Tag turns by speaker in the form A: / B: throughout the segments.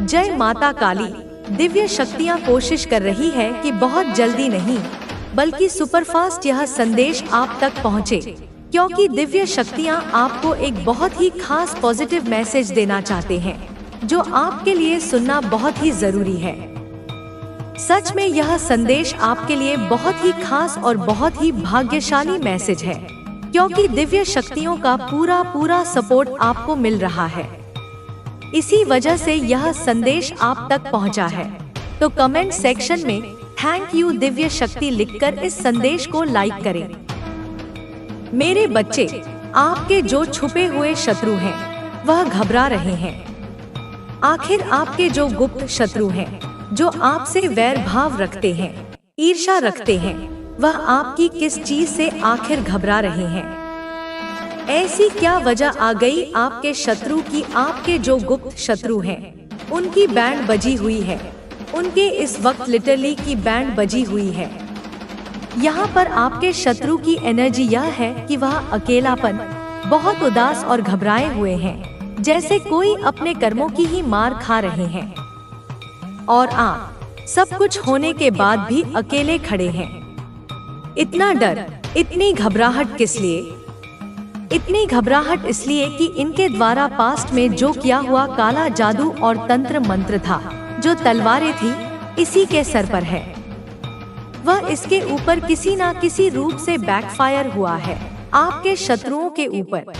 A: जय माता काली। दिव्य शक्तियाँ कोशिश कर रही है कि बहुत जल्दी नहीं बल्कि सुपरफास्ट यह संदेश आप तक पहुँचे, क्योंकि दिव्य शक्तियाँ आपको एक बहुत ही खास पॉजिटिव मैसेज देना चाहते हैं जो आपके लिए सुनना बहुत ही जरूरी है। सच में यह संदेश आपके लिए बहुत ही खास और बहुत ही भाग्यशाली मैसेज है, क्योंकि दिव्य शक्तियों का पूरा सपोर्ट आपको मिल रहा है। इसी वजह से यह संदेश आप तक पहुंचा है। तो कमेंट सेक्शन में थैंक यू दिव्य शक्ति लिखकर इस संदेश को लाइक करें। मेरे बच्चे, आपके जो छुपे हुए शत्रु हैं वह घबरा रहे हैं। आखिर आपके जो गुप्त शत्रु हैं, जो आपसे वैर भाव रखते हैं, ईर्ष्या रखते हैं, वह आपकी किस चीज से आखिर घबरा रहे हैं? ऐसी क्या वजह आ गई आपके शत्रु की? आपके जो गुप्त शत्रु हैं, उनकी बैंड बजी हुई है। उनके इस वक्त लिटरली की बैंड बजी हुई है। यहाँ पर आपके शत्रु की एनर्जी यह है कि वह अकेलापन, बहुत उदास और घबराए हुए हैं, जैसे कोई अपने कर्मों की ही मार खा रहे हैं। और आप सब कुछ होने के बाद भी अकेले खड़े हैं। इतना डर, इतनी घबराहट किस लिए? इतनी घबराहट इसलिए कि इनके द्वारा पास्ट में जो किया हुआ काला जादू और तंत्र मंत्र था, जो तलवारें थी, इसी के सर पर है। वह इसके ऊपर किसी ना किसी रूप से बैकफायर हुआ है आपके शत्रुओं के ऊपर।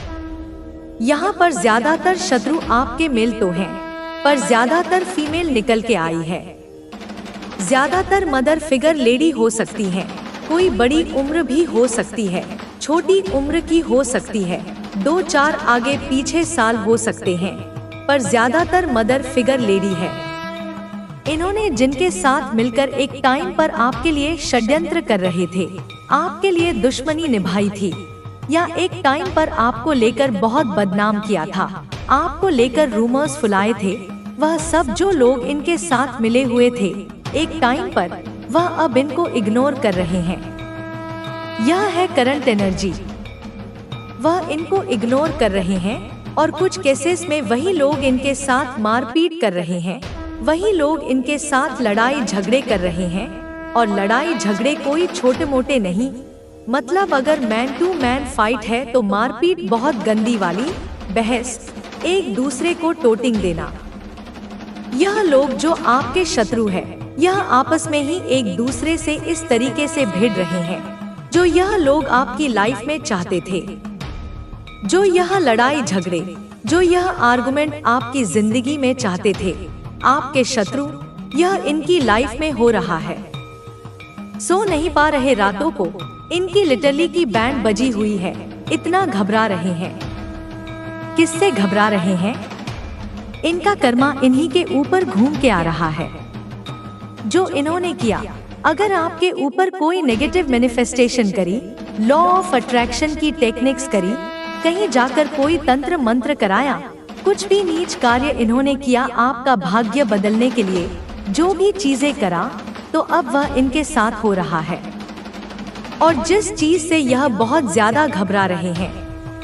A: यहाँ पर ज्यादातर शत्रु आपके मेल तो हैं, पर ज्यादातर फीमेल निकल के आई है। ज्यादातर मदर फिगर लेडी हो सकती हैं, कोई बड़ी उम्र भी हो सकती है, छोटी उम्र की हो सकती है, 2-4 आगे पीछे साल हो सकते हैं, पर ज्यादातर मदर फिगर लेडी है। इन्होंने जिनके साथ मिलकर एक टाइम पर आपके लिए षड्यंत्र कर रहे थे, आपके लिए दुश्मनी निभाई थी, या एक टाइम पर आपको लेकर बहुत बदनाम किया था, आपको लेकर रूमर्स फुलाए थे, वह सब जो लोग इनके साथ मिले हुए थे एक टाइम पर, वह अब इनको इग्नोर कर रहे हैं। यह है करंट एनर्जी। वह इनको इग्नोर कर रहे हैं और कुछ केसेस में वही लोग इनके साथ मारपीट कर रहे हैं, वही लोग इनके साथ लड़ाई झगड़े कर रहे हैं। और लड़ाई झगड़े कोई छोटे मोटे नहीं, मतलब अगर मैन टू मैन फाइट है तो मारपीट बहुत गंदी वाली, बहस, एक दूसरे को टोटिंग देना। यह लोग जो आपके शत्रु है, यह आपस में ही एक दूसरे से इस तरीके से भिड़ रहे हैं जो यह लोग आपकी लाइफ में चाहते थे। जो यह लड़ाई झगड़े, जो यह आर्गुमेंट आपकी जिंदगी में चाहते थे आपके शत्रु, यह इनकी लाइफ में हो रहा है। सो नहीं पा रहे रातों को, इनकी लिटरली की बैंड बजी हुई है। इतना घबरा रहे हैं। किससे घबरा रहे हैं? इनका कर्मा इन्हीं के ऊपर घूम के आ रहा है। जो इन्होंने किया, अगर आपके ऊपर कोई नेगेटिव मैनिफेस्टेशन करी, लॉ ऑफ अट्रैक्शन की टेक्निक्स करी, कहीं जाकर कोई तंत्र मंत्र कराया, कुछ भी नीच कार्य इन्होंने किया आपका भाग्य बदलने के लिए, जो भी चीजें करा, तो अब वह इनके साथ हो रहा है। और जिस चीज से यह बहुत ज्यादा घबरा रहे हैं,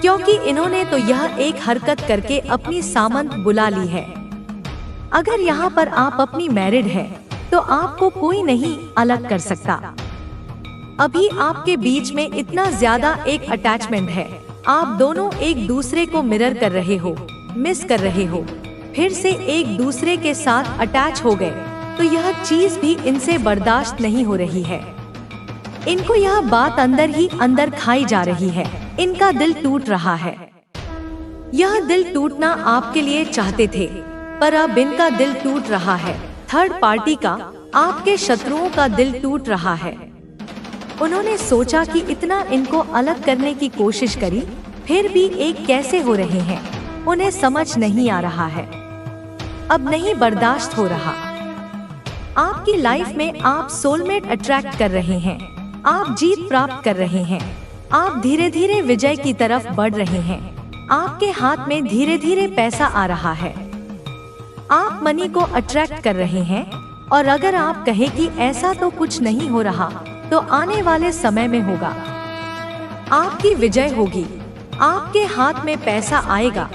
A: क्योंकि इन्होंने तो यह एक हरकत करके अपनी सामंत बुला ली है। अगर यहाँ पर आप अपनी मैरिड है तो आपको कोई नहीं अलग कर सकता। अभी आपके बीच में इतना ज्यादा एक अटैचमेंट है, आप दोनों एक दूसरे को मिरर कर रहे हो, मिस कर रहे हो, फिर से एक दूसरे के साथ अटैच हो गए, तो यह चीज भी इनसे बर्दाश्त नहीं हो रही है। इनको यह बात अंदर ही अंदर खाई जा रही है। इनका दिल टूट रहा है। यह दिल टूटना आपके लिए चाहते थे, पर अब इनका दिल टूट रहा है। थर्ड पार्टी का, आपके शत्रुओं का दिल टूट रहा है। उन्होंने सोचा कि इतना इनको अलग करने की कोशिश करी, फिर भी एक कैसे हो रहे हैं, उन्हें समझ नहीं आ रहा है। अब नहीं बर्दाश्त हो रहा। आपकी लाइफ में आप सोलमेट अट्रैक्ट कर रहे हैं, आप जीत प्राप्त कर रहे हैं, आप धीरे धीरे विजय की तरफ बढ़ रहे हैं, आपके हाथ में धीरे धीरे पैसा आ रहा है, आप मनी को अट्रैक्ट कर रहे हैं। और अगर आप कहें कि ऐसा तो कुछ नहीं हो रहा, तो आने वाले समय में होगा, आपकी विजय होगी, आपके हाथ में पैसा आएगा,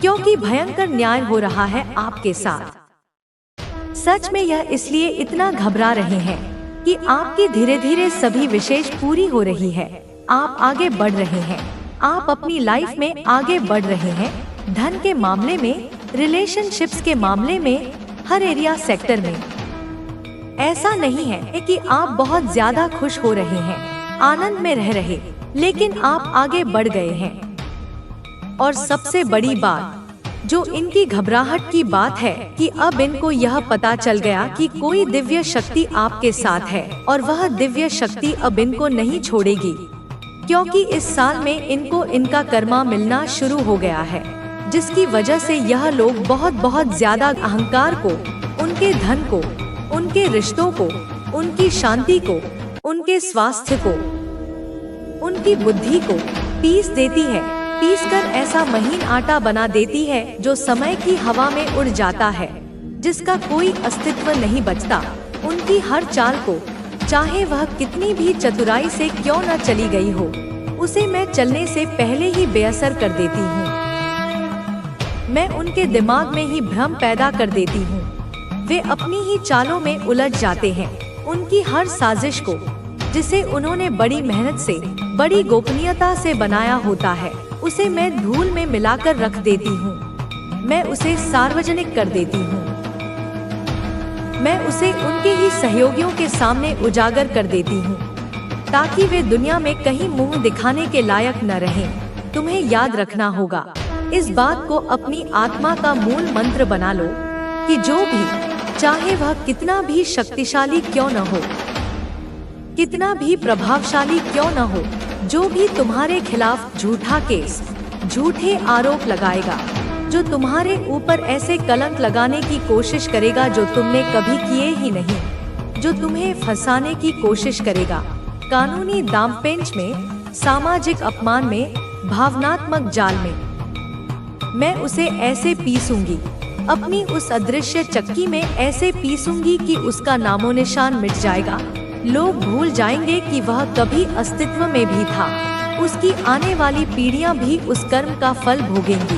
A: क्योंकि भयंकर न्याय हो रहा है आपके साथ। सच में यह इसलिए इतना घबरा रहे हैं कि आपकी धीरे धीरे सभी विशेष पूरी हो रही है। आप आगे बढ़ रहे हैं, आप अपनी लाइफ में आगे बढ़ रहे हैं। धन के मामले में, रिलेशनशिप्स के मामले में, हर एरिया सेक्टर में। ऐसा नहीं है कि आप बहुत ज्यादा खुश हो रहे हैं, आनंद में रह रहे, लेकिन आप आगे बढ़ गए हैं। और सबसे बड़ी बात जो इनकी घबराहट की बात है कि अब इनको यह पता चल गया कि कोई दिव्य शक्ति आपके साथ है और वह दिव्य शक्ति अब इनको नहीं छोड़ेगी, क्योंकि इस साल में इनको इनका कर्मा मिलना शुरू हो गया है, जिसकी वजह से यह लोग बहुत ज्यादा अहंकार को, उनके धन को, उनके रिश्तों को, उनकी शांति को, उनके स्वास्थ्य को, उनकी बुद्धि को पीस देती है, पीसकर ऐसा महीन आटा बना देती है जो समय की हवा में उड़ जाता है, जिसका कोई अस्तित्व नहीं बचता। उनकी हर चाल को, चाहे वह कितनी भी चतुराई से क्यों न चली गई हो, उसे मैं चलने से पहले ही बेअसर कर देती हूँ। मैं उनके दिमाग में ही भ्रम पैदा कर देती हूँ। वे अपनी ही चालों में उलझ जाते हैं। उनकी हर साजिश को, जिसे उन्होंने बड़ी मेहनत से, बड़ी गोपनीयता से बनाया होता है, उसे मैं धूल में मिलाकर रख देती हूँ। मैं उसे सार्वजनिक कर देती हूँ। मैं उसे उनके ही सहयोगियों के सामने उजागर कर देती हूँ, ताकि वे दुनिया में कहीं मुंह दिखाने के लायक न रहें। तुम्हें याद रखना होगा, इस बात को अपनी आत्मा का मूल मंत्र बना लो कि जो भी, चाहे वह कितना भी शक्तिशाली क्यों न हो, कितना भी प्रभावशाली क्यों न हो, जो भी तुम्हारे खिलाफ झूठा केस, झूठे आरोप लगाएगा, जो तुम्हारे ऊपर ऐसे कलंक लगाने की कोशिश करेगा जो तुमने कभी किए ही नहीं, जो तुम्हें फंसाने की कोशिश करेगा, कानूनी दांवपेंच में, सामाजिक अपमान में, भावनात्मक जाल में, मैं उसे ऐसे पीसूंगी, अपनी उस अदृश्य चक्की में ऐसे पीसूंगी कि उसका नामो निशान मिट जाएगा। लोग भूल जाएंगे कि वह कभी अस्तित्व में भी था। उसकी आने वाली पीढ़ियां भी उस कर्म का फल भोगेंगी।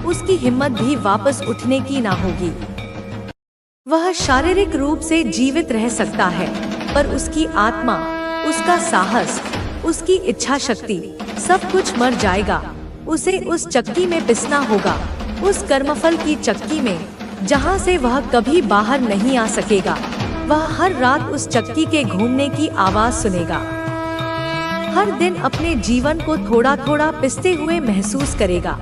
A: उसकी हिम्मत भी वापस उठने की ना होगी। वह शारीरिक रूप से जीवित रह सकता है, पर उसकी आत्मा, उसका साहस, उसकी इच्छा शक्ति, सब कुछ मर जाएगा। उसे उस चक्की में पिसना होगा, उस कर्मफल की चक्की में, जहां से वह कभी बाहर नहीं आ सकेगा। वह हर रात उस चक्की के घूमने की आवाज सुनेगा। हर दिन अपने जीवन को थोड़ा थोड़ा पिसते हुए महसूस करेगा।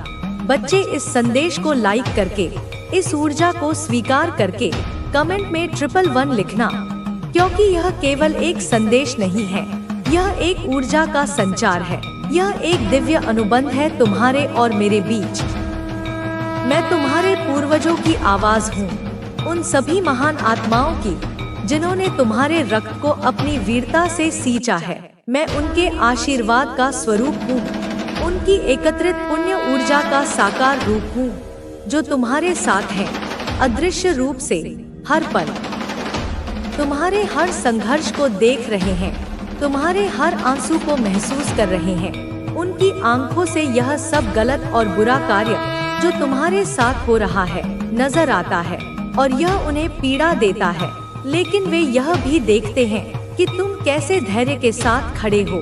A: बच्चे, इस संदेश को लाइक करके, इस ऊर्जा को स्वीकार करके कमेंट में 111 लिखना, क्योंकि यह केवल एक संदेश नहीं है, यह एक ऊर्जा का संचार है। यह एक दिव्य अनुबंध है तुम्हारे और मेरे बीच। मैं तुम्हारे पूर्वजों की आवाज हूँ, उन सभी महान आत्माओं की जिन्होंने तुम्हारे रक्त को अपनी वीरता से सींचा है। मैं उनके आशीर्वाद का स्वरूप हूँ, उनकी एकत्रित पुण्य ऊर्जा का साकार रूप हूँ, जो तुम्हारे साथ है, अदृश्य रूप से, हर पल। तुम्हारे हर संघर्ष को देख रहे हैं, तुम्हारे हर आंसू को महसूस कर रहे हैं। उनकी आंखों से यह सब गलत और बुरा कार्य जो तुम्हारे साथ हो रहा है नजर आता है, और यह उन्हें पीड़ा देता है, लेकिन वे यह भी देखते हैं कि तुम कैसे धैर्य के साथ खड़े हो,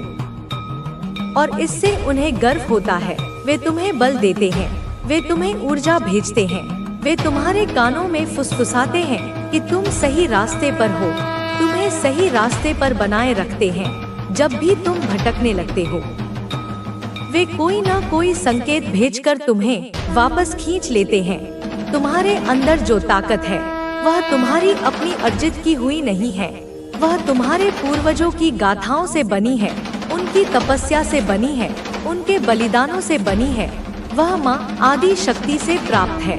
A: और इससे उन्हें गर्व होता है। वे तुम्हें बल देते हैं, वे तुम्हें ऊर्जा भेजते हैं, वे तुम्हारे कानों में फुसफुसाते हैं कि तुम सही रास्ते पर हो, तुम्हें सही रास्ते पर बनाए रखते हैं जब भी तुम भटकने लगते हो। वे कोई ना कोई संकेत भेजकर तुम्हें वापस खींच लेते हैं। तुम्हारे अंदर जो ताकत है वह तुम्हारी अपनी अर्जित की हुई नहीं है, वह तुम्हारे पूर्वजों की गाथाओं से बनी है, उनकी तपस्या से बनी है, उनके बलिदानों से बनी है। वह माँ आदि शक्ति से प्राप्त है,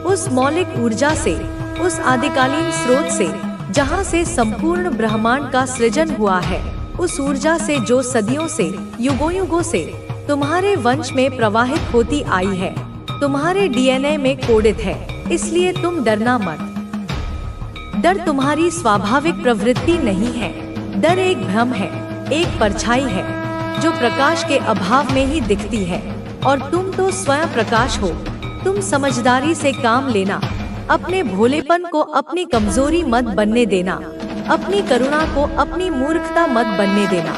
A: उस मौलिक ऊर्जा से, उस आदिकालीन स्रोत से जहाँ से संपूर्ण ब्रह्मांड का सृजन हुआ है, उस ऊर्जा से जो सदियों से, युगों युगों से तुम्हारे वंश में प्रवाहित होती आई है, तुम्हारे डीएनए में कोडित है। इसलिए तुम डरना मत। डर तुम्हारी स्वाभाविक प्रवृत्ति नहीं है। डर एक भ्रम है, एक परछाई है जो प्रकाश के अभाव में ही दिखती है, और तुम तो स्वयं प्रकाश हो। तुम समझदारी से काम लेना, अपने भोलेपन को अपनी कमजोरी मत बनने देना, अपनी करुणा को अपनी मूर्खता मत बनने देना।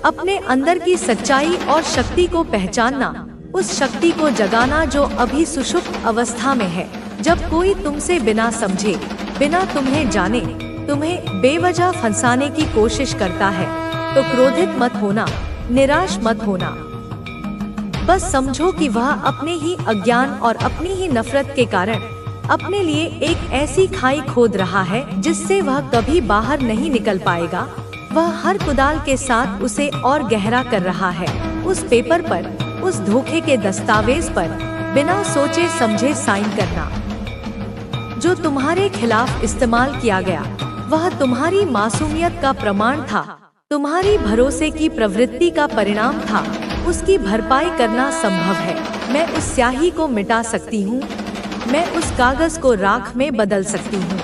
A: अपने अंदर की सच्चाई और शक्ति को पहचानना, उस शक्ति को जगाना जो अभी सुषुप्त अवस्था में है। जब कोई तुमसे बिना समझे, बिना तुम्हें जाने, तुम्हें बेवजह फंसाने की कोशिश करता है, तो क्रोधित मत होना, निराश मत होना। बस समझो कि वह अपने ही अज्ञान और अपनी ही नफरत के कारण अपने लिए एक ऐसी खाई खोद रहा है जिससे वह कभी बाहर नहीं निकल पाएगा। वह हर कुदाल के साथ उसे और गहरा कर रहा है। उस पेपर पर, उस धोखे के दस्तावेज पर बिना सोचे समझे साइन करना जो तुम्हारे खिलाफ इस्तेमाल किया गया, वह तुम्हारी मासूमियत का प्रमाण था, तुम्हारी भरोसे की प्रवृत्ति का परिणाम था। उसकी भरपाई करना संभव है। मैं उस स्याही को मिटा सकती हूँ, मैं उस कागज को राख में बदल सकती हूँ,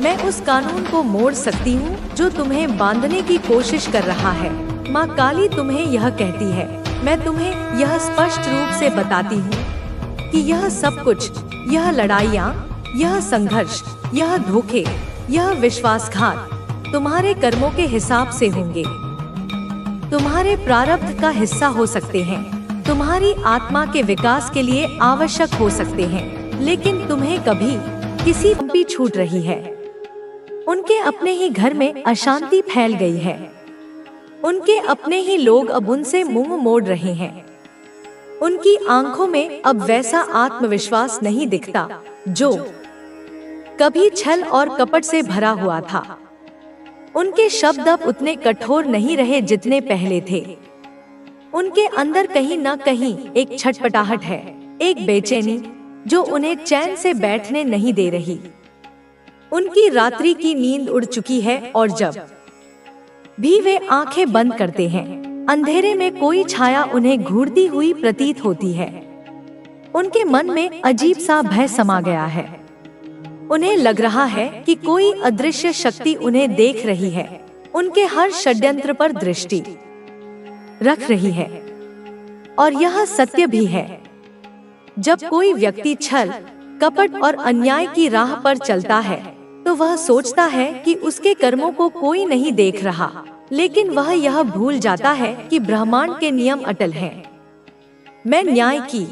A: मैं उस कानून को मोड़ सकती हूँ जो तुम्हें बांधने की कोशिश कर रहा है। माँ काली तुम्हें यह कहती है, मैं तुम्हें यह स्पष्ट रूप से बताती हूँ कि यह सब कुछ, यह लड़ाइयाँ, यह संघर्ष, यह धोखे, यह विश्वासघात तुम्हारे कर्मों के हिसाब से होंगे, तुम्हारे प्रारब्ध का हिस्सा हो सकते हैं, तुम्हारी आत्मा के विकास के लिए आवश्यक हो सकते हैं। लेकिन तुम्हें कभी किसी भी छूट रही है। उनके अपने ही घर में अशांति फैल गई है। उनके अपने ही लोग अब उनसे मुंह मोड़ रहे हैं। उनकी आंखों में अब वैसा आत्मविश्वास नहीं दिखता जो कभी छल और कपट से भरा हुआ था। उनके शब्द अब उतने कठोर नहीं रहे जितने पहले थे। उनके अंदर कहीं न कहीं एक छटपटाहट है, एक बेचैनी जो उन्हें चैन से बैठने नहीं दे रही। उनकी रात्रि की नींद उड़ चुकी है और जब भी वे आंखें बंद करते हैं, अंधेरे में कोई छाया उन्हें घूरती हुई प्रतीत होती है। उनके मन में अजीब सा भय समा गया है। उन्हें लग रहा है कि कोई अदृश्य शक्ति उन्हें देख रही है, उनके हर षड्यंत्र पर दृष्टि रख रही है। और यह सत्य भी है। जब कोई व्यक्ति छल, कपट और अन्याय की राह पर चलता है तो वह सोचता है कि उसके कर्मों को कोई नहीं देख रहा, लेकिन वह यह भूल जाता है कि ब्रह्मांड के नियम अटल हैं। मैं न्याय की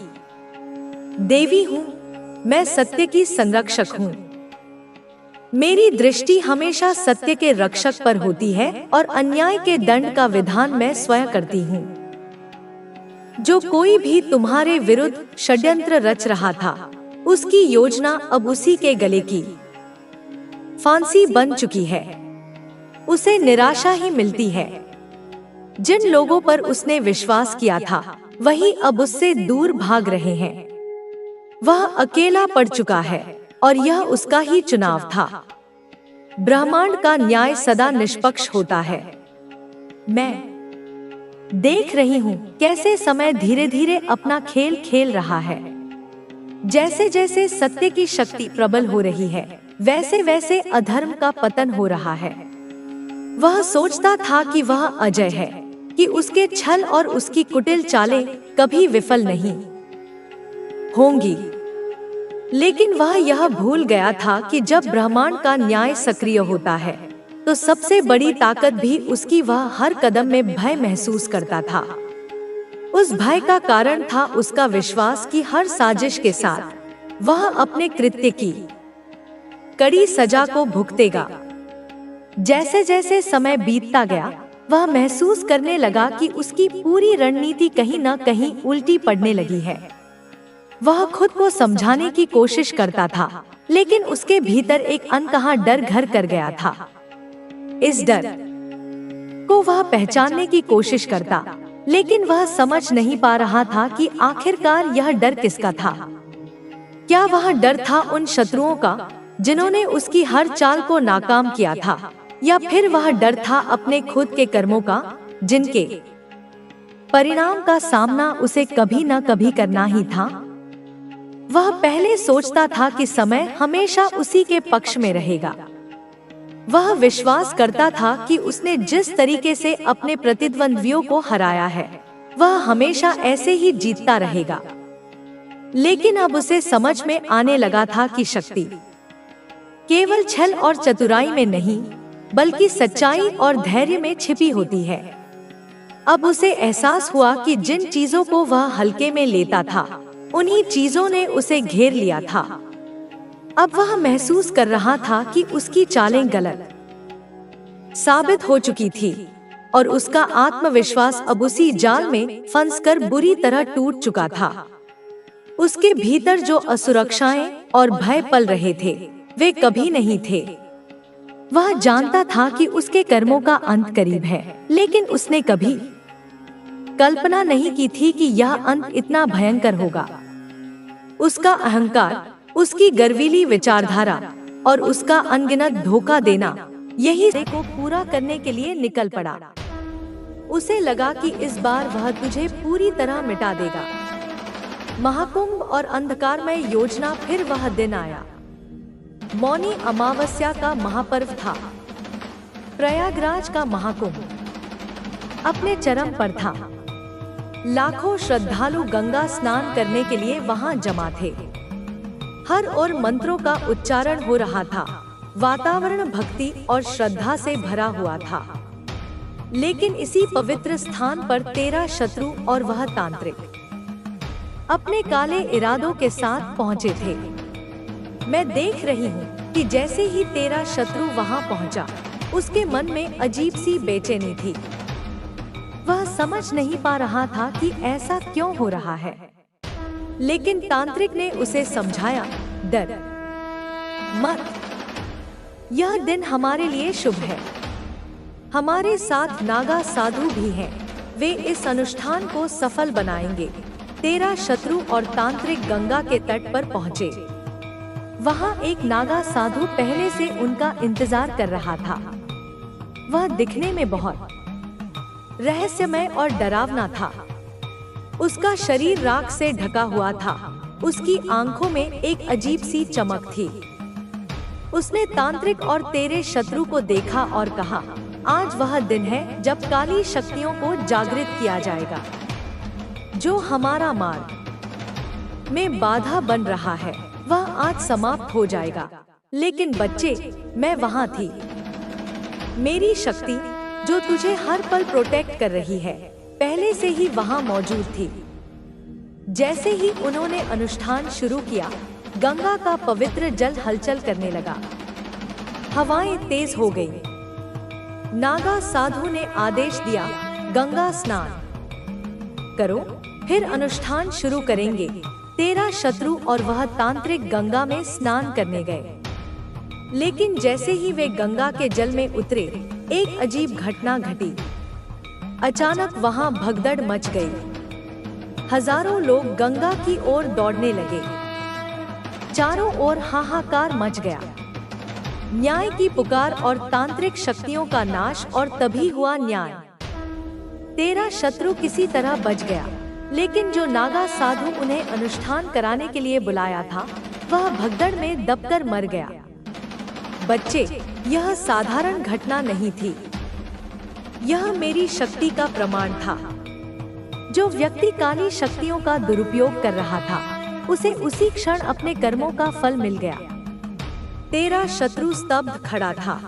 A: देवी हूँ, मैं सत्य की संरक्षक हूँ। मेरी दृष्टि हमेशा सत्य के रक्षक पर होती है और अन्याय के दंड का विधान मैं स्वयं करती हूँ। जो कोई भी तुम्हारे विरुद्ध षड्यंत्र रच रहा था, उसकी योजना अब उसी के गले की फांसी बन चुकी है। उसे निराशा ही मिलती है। जिन लोगों पर उसने विश्वास किया था, वही अब उससे दूर भाग रहे हैं। वह अकेला पड़ चुका है और यह उसका ही चुनाव था। ब्रह्मांड का न्याय सदा निष्पक्ष होता है। मैं देख रही हूँ कैसे समय धीरे धीरे अपना खेल खेल रहा है। जैसे जैसे सत्य की शक्ति प्रबल हो रही है, वैसे वैसे अधर्म का पतन हो रहा है। वह सोचता था कि वह अजय है, कि उसके छल और उसकी कुटिल चालें कभी विफल नहीं होंगी। लेकिन वह यह भूल गया था कि जब ब्रह्मांड का न्याय सक्रिय होता है तो सबसे बड़ी ताकत भी उसकी वह हर कदम में भय महसूस करता था। उस भय का कारण था उसका विश्वास कि हर साजिश के साथ वह अपने कृत्य की कड़ी सजा को भुगतेगा। जैसे जैसे समय बीतता गया, वह महसूस करने लगा कि उसकी पूरी रणनीति कहीं न कहीं उल्टी पड़ने लगी है। वह खुद को समझाने की कोशिश करता था, लेकिन उसके भीतर एक अनकहा डर घर कर गया था। इस डर को वह पहचानने की कोशिश करता, लेकिन वह समझ नहीं पा रहा था कि आखिरकार यह डर किसका था। क्या वह डर था उन शत्रुओं का जिन्होंने उसकी हर चाल को नाकाम किया था, या फिर वह डर था अपने खुद के कर्मों का, जिनके परिणाम का सामना उसे कभी न कभी करना ही था। वह पहले सोचता था कि समय हमेशा उसी के पक्ष में रहेगा। वह विश्वास करता था कि उसने जिस तरीके से अपने प्रतिद्वंद्वियों को हराया है, वह हमेशा ऐसे ही जीतता रहेगा। लेकिन अब उसे समझ में आने लगा था कि शक्ति केवल छल और चतुराई में नहीं, बल्कि सच्चाई और धैर्य में छिपी होती है। अब उसे एहसास हुआ कि जिन चीजों को वह हल्के में लेता था, उन्हीं चीजों ने उसे घेर लिया था। अब वह महसूस कर रहा था कि उसकी चालें गलत साबित हो चुकी थी और उसका आत्मविश्वास अब उसी जाल में फंसकर बुरी तरह टूट चुका था। उसके भीतर जो असुरक्षाएं और भय पल रहे थे, वे कभी नहीं थे। वह जानता था कि उसके कर्मों का अंत करीब है, लेकिन उसने कभी कल्पना नहीं की थी कि यह अंत इतना भयंकर होगा। उसका अहंकार, उसकी गर्वीली विचारधारा और उसका अनगिनत धोखा देना यही को पूरा करने के लिए निकल पड़ा। उसे लगा कि इस बार वह तुझे पूरी तरह मिटा देगा। महाकुंभ और अंधकारमय योजना। फिर वह दिन आया। मौनी अमावस्या का महापर्व था। प्रयागराज का महाकुंभ अपने चरम पर था। लाखों श्रद्धालु गंगा स्नान करने के लिए वहां जमा थे। हर ओर मंत्रों का उच्चारण हो रहा था। वातावरण भक्ति और श्रद्धा से भरा हुआ था। लेकिन इसी पवित्र स्थान पर तेरा शत्रु और वह तांत्रिक अपने काले इरादों के साथ पहुंचे थे। मैं देख रही हूँ कि जैसे ही तेरा शत्रु वहां पहुंचा, उसके मन में अजीब सी बेचैनी थी। वह समझ नहीं पा रहा था कि ऐसा क्यों हो रहा है। लेकिन तांत्रिक ने उसे समझाया, डर मत, यह दिन हमारे लिए शुभ है। हमारे साथ नागा साधु भी हैं, वे इस अनुष्ठान को सफल बनाएंगे। तेरा शत्रु और तांत्रिक गंगा के तट पर पहुंचे। वहां एक नागा साधु पहले से उनका इंतजार कर रहा था। वह दिखने में बहुत रहस्यमय और डरावना था। उसका शरीर राख से ढका हुआ था। उसकी आंखों में एक अजीब सी चमक थी। उसने तांत्रिक और तेरे शत्रु को देखा और कहा, आज वह दिन है जब काली शक्तियों को जागृत किया जाएगा। जो हमारा मार्ग में बाधा बन रहा है, वह आज समाप्त हो जाएगा। लेकिन बच्चे, मैं वहां थी। मेरी शक्ति जो तुझे हर पल प्रोटेक्ट कर रही है, पहले से ही वहां मौजूद थी। जैसे ही उन्होंने अनुष्ठान शुरू किया, गंगा का पवित्र जल हलचल करने लगा। हवाएं तेज हो गईं। नागा साधु ने आदेश दिया, गंगा स्नान करो, फिर अनुष्ठान शुरू करेंगे। तेरा शत्रु और वह तांत्रिक गंगा में स्नान करने गए। लेकिन जैसे ही वे गंगा के जल में उतरे, एक अजीब घटना घटी। अचानक वहां भगदड़ मच गई। हजारों लोग गंगा की ओर दौड़ने लगे। चारों ओर हाहाकार मच गया। न्याय की पुकार और तांत्रिक शक्तियों का नाश, और तभी हुआ न्याय। तेरा शत्रु किसी तरह बच गया, लेकिन जो नागा साधु उन्हें अनुष्ठान कराने के लिए बुलाया था, वह भगदड़ में दबकर मर गया। बच्चे, यह साधारण घटना नहीं थी। यह मेरी शक्ति का प्रमाण था। जो व्यक्ति काली शक्तियों का दुरुपयोग कर रहा था, उसे उसी क्षण अपने कर्मों का फल मिल गया। तेरा शत्रु स्तब्ध खड़ा था।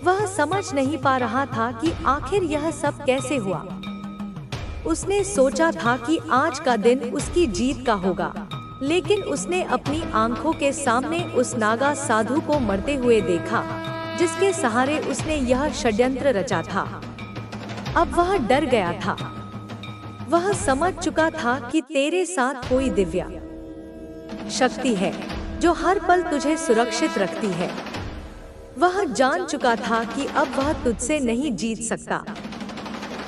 A: वह समझ नहीं पा रहा था कि आखिर यह सब कैसे हुआ। उसने सोचा था कि आज का दिन उसकी जीत का होगा, लेकिन उसने अपनी आंखों के सामने उस नागा साधु को मरते हुए देखा, जिसके सहारे उसने यह षड्यंत्र रचा था। अब वह डर गया था। वह समझ चुका था कि तेरे साथ कोई दिव्य शक्ति है जो हर पल तुझे सुरक्षित रखती है। वह जान चुका था कि अब वह तुझसे नहीं जीत सकता।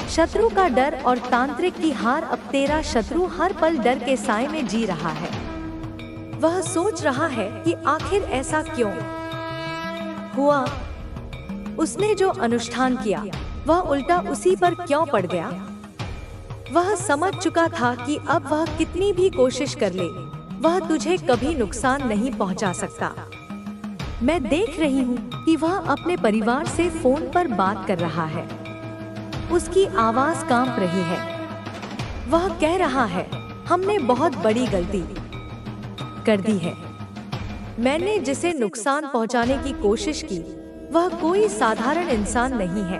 A: शत्रु का डर और तांत्रिक की हार। अब तेरा शत्रु हर पल डर के साए में जी रहा है। वह सोच रहा है कि आखिर ऐसा क्यों हुआ। उसने जो अनुष्ठान किया, वह उल्टा उसी पर क्यों पड़ गया। वह समझ चुका था कि अब वह कितनी भी कोशिश कर ले, वह तुझे कभी नुकसान नहीं पहुंचा सकता। मैं देख रही हूँ कि वह अपने परिवार से फोन पर बात कर रहा है। उसकी आवाज कांप रही है। वह कह रहा है, हमने बहुत बड़ी गलती कर दी है। मैंने जिसे नुकसान पहुंचाने की कोशिश की वह कोई साधारण इंसान नहीं है।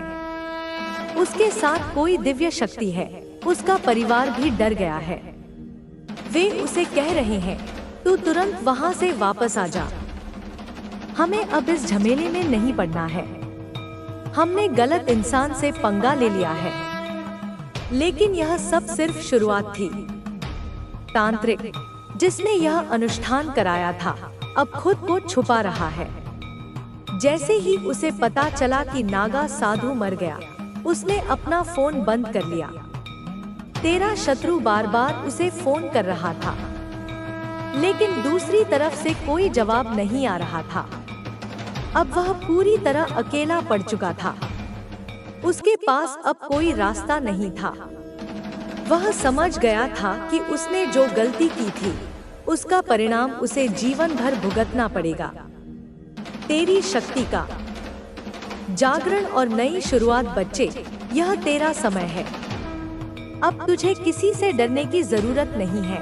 A: उसके साथ कोई दिव्य शक्ति है। उसका परिवार भी डर गया है। वे उसे कह रहे हैं, तू तुरंत वहां से वापस आ जा। हमें अब इस झमेले में नहीं पड़ना है। हमने गलत इंसान से पंगा ले लिया है। लेकिन यह सब सिर्फ शुरुआत थी। तांत्रिक जिसने यह अनुष्ठान कराया था अब खुद को छुपा रहा है। जैसे ही उसे पता चला कि नागा साधु मर गया, उसने अपना फोन बंद कर लिया। तेरा शत्रु बार बार उसे फोन कर रहा था, लेकिन दूसरी तरफ से कोई जवाब नहीं आ रहा था। अब वह पूरी तरह अकेला पड़ चुका था। उसके पास अब कोई रास्ता नहीं था। वह समझ गया था कि उसने जो गलती की थी उसका परिणाम उसे जीवन भर भुगतना पड़ेगा। तेरी शक्ति का जागरण और नई शुरुआत बच्चे, यह तेरा समय है। अब तुझे किसी से डरने की जरूरत नहीं है।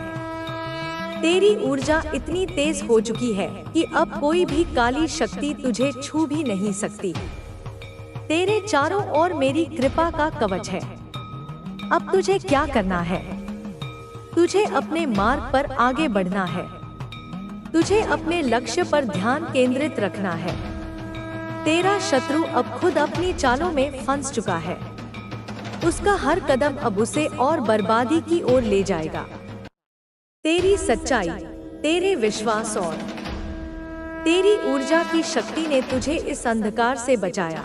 A: तेरी ऊर्जा इतनी तेज हो चुकी है कि अब कोई भी काली शक्ति तुझे छू भी नहीं सकती। तेरे चारों ओर मेरी कृपा का कवच है। अब तुझे क्या करना है? तुझे अपने मार्ग पर आगे बढ़ना है। तुझे अपने लक्ष्य पर ध्यान केंद्रित रखना है। तेरा शत्रु अब खुद अपनी चालों में फंस चुका है। उसका हर कदम अब उसे और बर्बादी की ओर ले जाएगा। तेरी सच्चाई, तेरे विश्वास और तेरी ऊर्जा की शक्ति ने तुझे इस अंधकार से बचाया।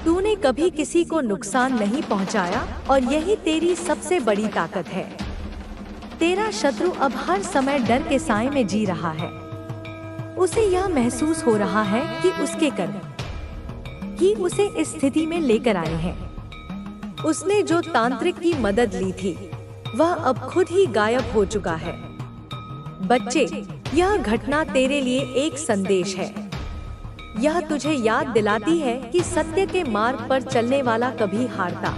A: तूने कभी किसी को नुकसान नहीं पहुंचाया और यही तेरी सबसे बड़ी ताकत है। तेरा शत्रु अब हर समय डर के साए में जी रहा है। उसे यह महसूस हो रहा है कि उसके कर्म ही उसे इस स्थिति में लेकर आए हैं। उसने जो तांत्रिक की मदद ली थी वह अब खुद ही गायब हो चुका है। बच्चे, यह घटना तेरे लिए एक संदेश है। यह तुझे याद दिलाती है कि सत्य के मार्ग पर चलने वाला कभी हारता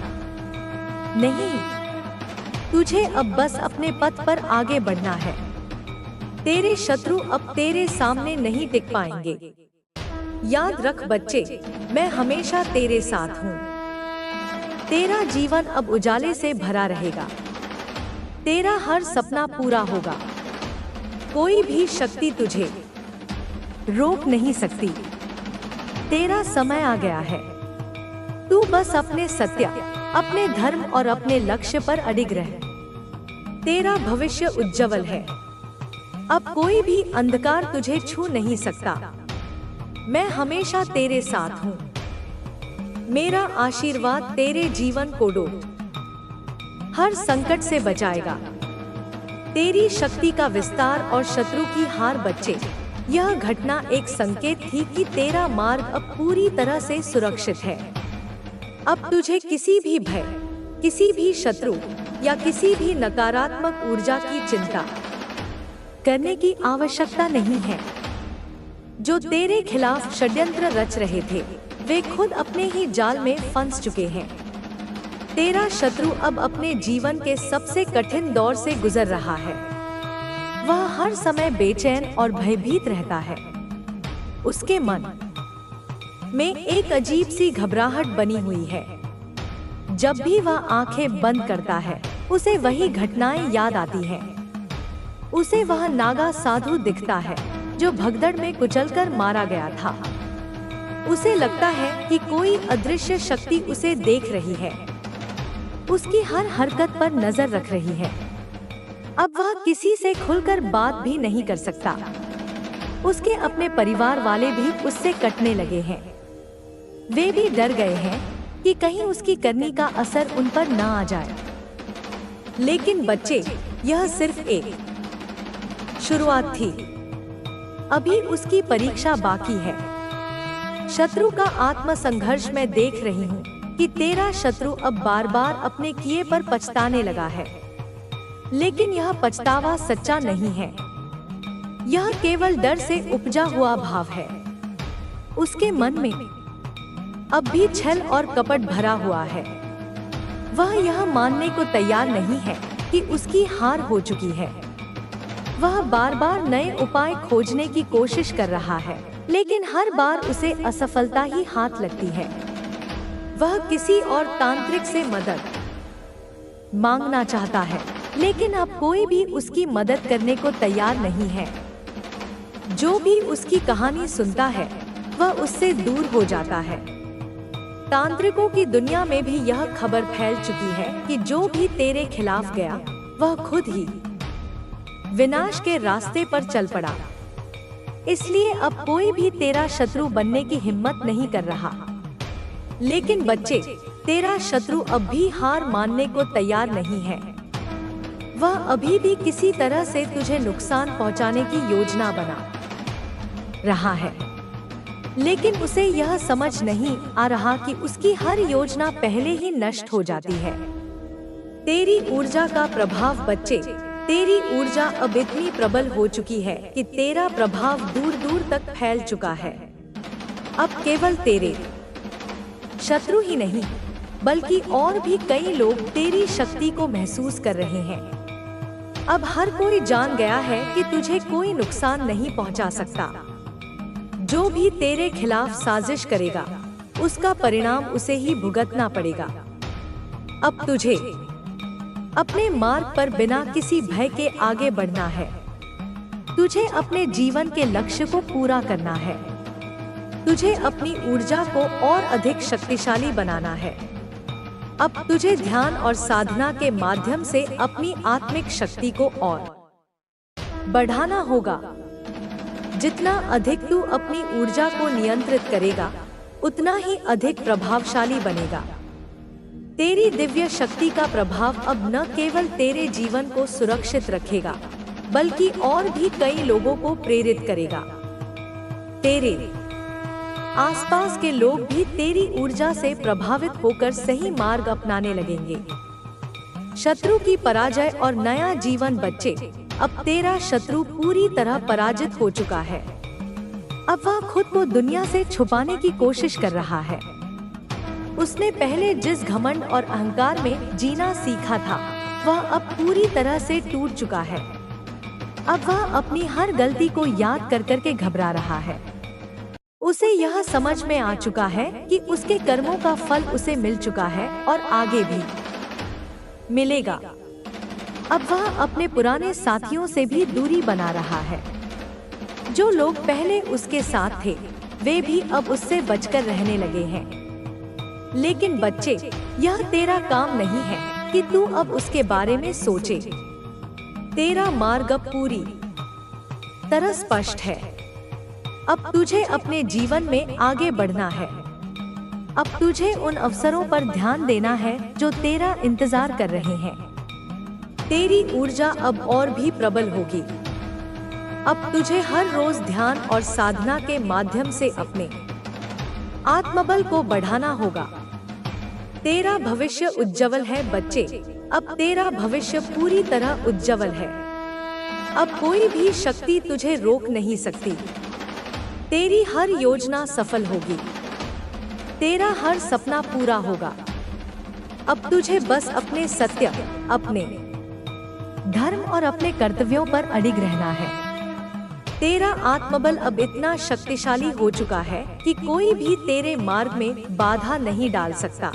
A: नहीं। तुझे अब बस अपने पथ पर आगे बढ़ना है। तेरे शत्रु अब तेरे सामने नहीं टिक पाएंगे। याद रख बच्चे, मैं हमेशा तेरे साथ हूँ। तेरा जीवन अब उजाले से भरा रहेगा। तेरा हर सपना पूरा होगा। कोई भी शक्ति तुझे रोक नहीं सकती। तेरा समय आ गया है। तू बस अपने सत्य, अपने धर्म और अपने लक्ष्य पर अडिग रह। तेरा भविष्य उज्जवल है। अब कोई भी अंधकार तुझे छू नहीं सकता। मैं हमेशा तेरे साथ हूँ। मेरा आशीर्वाद तेरे जीवन को हर संकट से बचाएगा। तेरी शक्ति का विस्तार और शत्रु की हार बच्चे, यह घटना एक संकेत थी कि तेरा मार्ग अब पूरी तरह से सुरक्षित है। अब तुझे किसी भी भय, किसी भी शत्रु या किसी भी नकारात्मक ऊर्जा की चिंता करने की आवश्यकता नहीं है। जो तेरे खिलाफ षड्यंत्र रच रहे थे वे खुद अपने ही जाल में फंस चुके हैं। तेरा शत्रु अब अपने जीवन के सबसे कठिन दौर से गुजर रहा है। वह हर समय बेचैन और भयभीत रहता है। उसके मन में एक अजीब सी घबराहट बनी हुई है। जब भी वह आंखें बंद करता है उसे वही घटनाएं याद आती हैं। उसे वह नागा साधु दिखता है जो भगदड़ में कुचलकर मारा गया था। उसे लगता है कि कोई अदृश्य शक्ति उसे देख रही है, उसकी हर हरकत पर नजर रख रही है। अब वह किसी से खुलकर बात भी नहीं कर सकता। उसके अपने परिवार वाले भी उससे कटने लगे हैं। वे भी डर गए हैं कि कहीं उसकी करनी का असर उन पर ना आ जाए। लेकिन बच्चे, यह सिर्फ एक शुरुआत थी। अभी उसकी परीक्षा बाकी है। शत्रु का आत्मसंघर्ष मैं देख रही हूँ कि तेरा शत्रु अब बार बार अपने किए पर पछताने लगा है। लेकिन यह पछतावा सच्चा नहीं है। यह केवल डर से उपजा हुआ भाव है। उसके मन में अब भी छल और कपट भरा हुआ है। वह यह मानने को तैयार नहीं है कि उसकी हार हो चुकी है। वह बार बार नए उपाय खोजने की कोशिश कर रहा है, लेकिन हर बार उसे असफलता ही हाथ लगती है। वह किसी और तांत्रिक से मदद मांगना चाहता है, लेकिन अब कोई भी उसकी मदद करने को तैयार नहीं है। जो भी उसकी कहानी सुनता है वह उससे दूर हो जाता है। तांत्रिकों की दुनिया में भी यह खबर फैल चुकी है कि जो भी तेरे खिलाफ गया वह खुद ही विनाश के रास्ते पर चल पड़ा। इसलिए अब कोई भी तेरा शत्रु बनने की हिम्मत नहीं कर रहा। लेकिन बच्चे, तेरा शत्रु अब भी हार मानने को तैयार नहीं है। वह अभी भी किसी तरह से तुझे नुकसान पहुंचाने की योजना बना रहा है, लेकिन उसे यह समझ नहीं आ रहा कि उसकी हर योजना पहले ही नष्ट हो जाती है। तेरी ऊर्जा का प्रभाव बच्चे, तेरी ऊर्जा अब इतनी प्रबल हो चुकी है कि तेरा प्रभाव दूर दूर तक फैल चुका है। अब केवल तेरे शत्रु ही नहीं, बल्कि और भी कई लोग तेरी शक्ति को महसूस कर रहे हैं। अब हर कोई जान गया है कि तुझे कोई नुकसान नहीं पहुंचा सकता। जो भी तेरे खिलाफ साजिश करेगा उसका परिणाम उसे ही भुगतना पड़ेगा। अब तुझे अपने मार्ग पर बिना किसी भय के आगे बढ़ना है। तुझे अपने जीवन के लक्ष्य को पूरा करना है। तुझे अपनी ऊर्जा को और अधिक शक्तिशाली बनाना है। अब तुझे ध्यान और साधना के माध्यम से अपनी आत्मिक शक्ति को और बढ़ाना होगा। जितना अधिक तू अपनी ऊर्जा को नियंत्रित करेगा, उतना ही अधिक प्रभावशाली बनेगा। तेरी दिव्य शक्ति का प्रभाव अब न केवल तेरे जीवन को सुरक्षित रखेगा, बल्कि और भी कई लोगों को प्रेरित करेगा। तेरे आसपास के लोग भी तेरी ऊर्जा से प्रभावित होकर सही मार्ग अपनाने लगेंगे। शत्रु की पराजय और नया जीवन बच्चे, अब तेरा शत्रु पूरी तरह पराजित हो चुका है। अब वह खुद को दुनिया से छुपाने की कोशिश कर रहा है। उसने पहले जिस घमंड और अहंकार में जीना सीखा था, वह अब पूरी तरह से टूट चुका है। अब वह अपनी हर गलती को याद कर करके घबरा रहा है। उसे यह समझ में आ चुका है कि उसके कर्मों का फल उसे मिल चुका है और आगे भी मिलेगा। अब वह अपने पुराने साथियों से भी दूरी बना रहा है। जो लोग पहले उसके साथ थे, वे भी अब उससे बचकर रहने लगे हैं। लेकिन बच्चे, यह तेरा काम नहीं है कि तू अब उसके बारे में सोचे। तेरा मार्ग अब पूरी तरह स्पष्ट है। अब तुझे अपने जीवन में आगे बढ़ना है। अब तुझे उन अवसरों पर ध्यान देना है जो तेरा इंतजार कर रहे हैं। तेरी ऊर्जा अब और भी प्रबल होगी। अब तुझे हर रोज ध्यान और साधना के माध्यम से अपने आत्मबल को बढ़ाना होगा। तेरा भविष्य उज्जवल है बच्चे, अब तेरा भविष्य पूरी तरह उज्जवल है। अब कोई भी शक्ति तुझे रोक नहीं सकती। तेरी हर योजना सफल होगी। तेरा हर सपना पूरा होगा। अब तुझे बस अपने सत्य, अपने धर्म और अपने कर्तव्यों पर अडिग रहना है। तेरा आत्मबल अब इतना शक्तिशाली हो चुका है कि कोई भी तेरे मार्ग में बाधा नहीं डाल सकता।